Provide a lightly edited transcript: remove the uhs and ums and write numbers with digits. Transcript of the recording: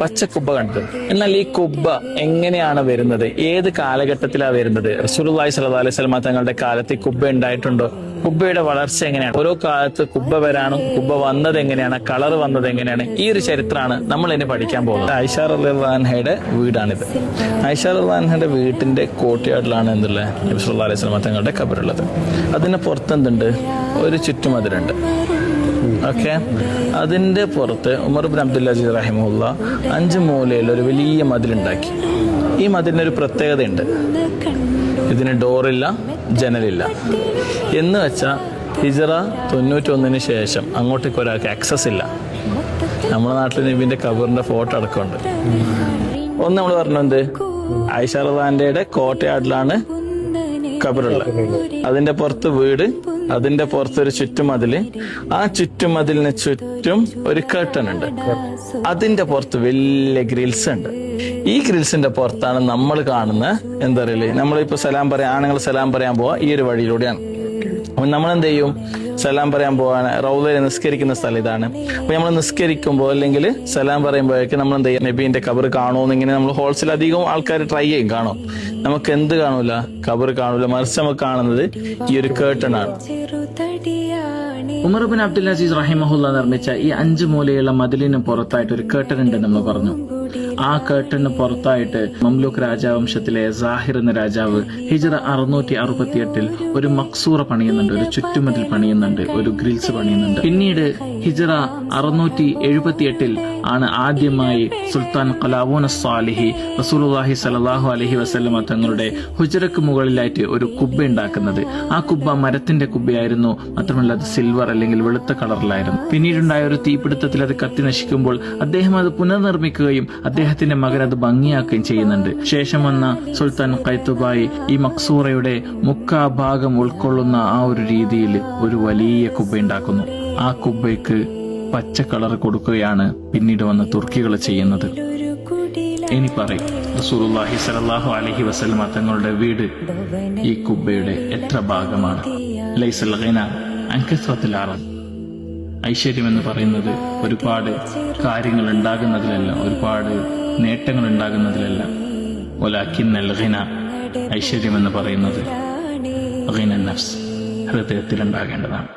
പച്ച കുബ്ബ കണ്ടത്. എന്നാൽ ഈ കുബ്ബ എങ്ങനെയാണ് വരുന്നത്, ഏത് കാലഘട്ടത്തിലാണ് വരുന്നത്? റസൂലുള്ളാഹി സ്വല്ലല്ലാഹു അലൈഹി വസല്ലം തങ്ങളുടെ കാലത്ത് ഈ കുബ്ബ ഉണ്ടായിട്ടുണ്ടോ? കുബ്ബയുടെ വളർച്ച എങ്ങനെയാണ്? ഓരോ കാലത്ത് കുബ്ബ വരാനും കുബ്ബ വന്നത് എങ്ങനെയാണ്, കളർ വന്നത് എങ്ങനെയാണ്, ഈ ഒരു ചരിത്രമാണ് നമ്മൾ ഇനി പഠിക്കാൻ പോകുന്നത്. ആയിഷ റളിയല്ലാഹു അൻഹയുടെ വീടാണിത്. ആയിഷ റളിയല്ലാഹു അൻഹയുടെ വീട്ടിന്റെ കോർട്ട്യാർഡിലാണ് എന്തുള്ളത്, നബി സല്ലല്ലാഹു അലൈഹി വസല്ലം തങ്ങളുടെ ഖബറുള്ളത്. അതിന് പുറത്തെന്തുണ്ട്? ഒരു ചുറ്റുമതിലുണ്ട്. ഓക്കെ, അതിന്റെ പുറത്ത് ഉമർ ഇബ്നു അബ്ദുൽ അസീസ് റഹിമഹുള്ള 5 മൂലയിൽ ഒരു വലിയ മതിലുണ്ടാക്കി. ഈ മതിലിനൊരു പ്രത്യേകതയുണ്ട്. ഇതിന് ഡോറില്ല, ജനലില്ല. എന്ന് വെച്ചാൽ ഹിജ്റ 91 ശേഷം അങ്ങോട്ടേക്ക് ഒരാൾക്ക് ആക്സസ് ഇല്ല. നമ്മുടെ നാട്ടിൽ നബിന്റെ ഖബറിന്റെ ഫോട്ടോ അടക്കമുണ്ട്. ഒന്ന് നമ്മൾ പറഞ്ഞു എന്ത്, ആയിഷ റളിയല്ലാഹു കോട്ടയാടിലാണ് ഖബറുള്ളത്. അതിന്റെ പുറത്ത് വീട്, അതിന്റെ പുറത്തൊരു ചുറ്റുമതില്, ആ ചുറ്റുമതിലിന് ചുറ്റും ഒരു കർട്ടൻ ഉണ്ട്. അതിന്റെ പുറത്ത് വലിയ ഗ്രിൽസ് ഉണ്ട്. ഈ ഗ്രിൽസിന്റെ പുറത്താണ് നമ്മൾ കാണുന്ന എന്താ പറയല്, നമ്മളിപ്പോ സലാം പറയാൻ, ആണുങ്ങൾ സലാം പറയാൻ പോവാ ഈ ഒരു വഴിയിലൂടെയാണ്. അപ്പൊ നമ്മൾ എന്ത് ചെയ്യും, സലാം പറയാൻ പോവാണ്, റൗളയിൽ നിസ്കരിക്കുന്ന സ്ഥലം ഇതാണ്. അപ്പൊ നമ്മൾ നിസ്കരിക്കുമ്പോൾ അല്ലെങ്കിൽ സലാം പറയുമ്പോഴേക്ക് നമ്മൾ എന്ത് ചെയ്യും, നബീന്റെ ഖബർ കാണുമെന്ന് ഇങ്ങനെ നമ്മൾ ഹോൾസെയിൽ അധികം ആൾക്കാർ ട്രൈ ചെയ്യും. കാണും, നമുക്ക് എന്ത് കാണൂല, ഖബർ കാണൂല. മറിച്ച് നമുക്ക് കാണുന്നത് ഈ ഒരു കേർട്ടൺ ആണ്. ഉമർ ഇബ്നു അബ്ദുൽ അസീസ് റഹിമഹുല്ല നിർമ്മിച്ച ഈ 5 മൂലയുള്ള മതിലിന് പുറത്തായിട്ട് ഒരു കേർട്ടൺ ഉണ്ട് നമ്മൾ പറഞ്ഞു. ആ കേർട്ടന് പുറത്തായിട്ട് മംലൂക്ക് രാജവംശത്തിലെ സാഹിർ എന്ന രാജാവ് ഹിജ്റ 668 ഒരു മക്സൂറ പണിയുന്നുണ്ട്, ഒരു ചുറ്റുമതിൽ പണിയുന്നുണ്ട്, ഒരു ഗ്രിൽസ് പണിയുന്നുണ്ട്. പിന്നീട് ഹിജ്റ 678 ആണ് ആദ്യമായി സുൽത്താൻ ഖലാവൂൻ സാലിഹി റസൂലുള്ളാഹി സ്വല്ലല്ലാഹു അലൈഹി വസല്ലം തങ്ങളുടെ ഹുജ്റക്ക് മുകളിലായിട്ട് ഒരു കുബ്ബ ഉണ്ടാക്കുന്നത്. ആ കുബ്ബ മരത്തിന്റെ കുബ്ബയായിരുന്നു. മാത്രമല്ല അത് സിൽവർ അല്ലെങ്കിൽ വെളുത്ത കളറിലായിരുന്നു. പിന്നീടുണ്ടായ ഒരു തീപിടുത്തത്തിൽ അത് കത്തി നശിക്കുമ്പോൾ അദ്ദേഹം അത് പുനർനിർമ്മിക്കുകയും അദ്ദേഹത്തിന്റെ മകൻ അത് ഭംഗിയാക്കുകയും ചെയ്യുന്നുണ്ട്. ശേഷം വന്ന സുൽത്താൻ ഖൈത്തുബായി ഈ മക്സൂറയുടെ മുക്കാ ഭാഗം ഉൾക്കൊള്ളുന്ന ആ ഒരു രീതിയിൽ ഒരു വലിയ കുബ്ബ ഉണ്ടാക്കുന്നു. ആ കുബ്ബയ്ക്ക് പച്ച കളർ കൊടുക്കുകയാണ് പിന്നീട് വന്ന തുർക്കികൾ ചെയ്യുന്നത്. ഇനി പറയും, റസൂലുള്ളാഹി സ്വല്ലല്ലാഹു അലൈഹി വസല്ലം തങ്ങളുടെ വീട് ഈ കുബ്ബയുടെ എത്ര ഭാഗമാണ്? ലൈസൽ ഗിന അൻ കസ്റത്തിൽ അറബ്. ഐശ്വര്യം എന്ന് പറയുന്നത് ഒരുപാട് കാര്യങ്ങൾ ഉണ്ടാകുന്നതിലല്ല, ഒരുപാട് നേട്ടങ്ങൾ ഉണ്ടാകുന്നതിലല്ല. വലാകിന്നൽ ഗിന, ഐശ്വര്യം എന്ന് പറയുന്നത് ഗിന നഫ്സ്, ഹൃദയത്തിൽ ഉണ്ടാകേണ്ടതാണ്.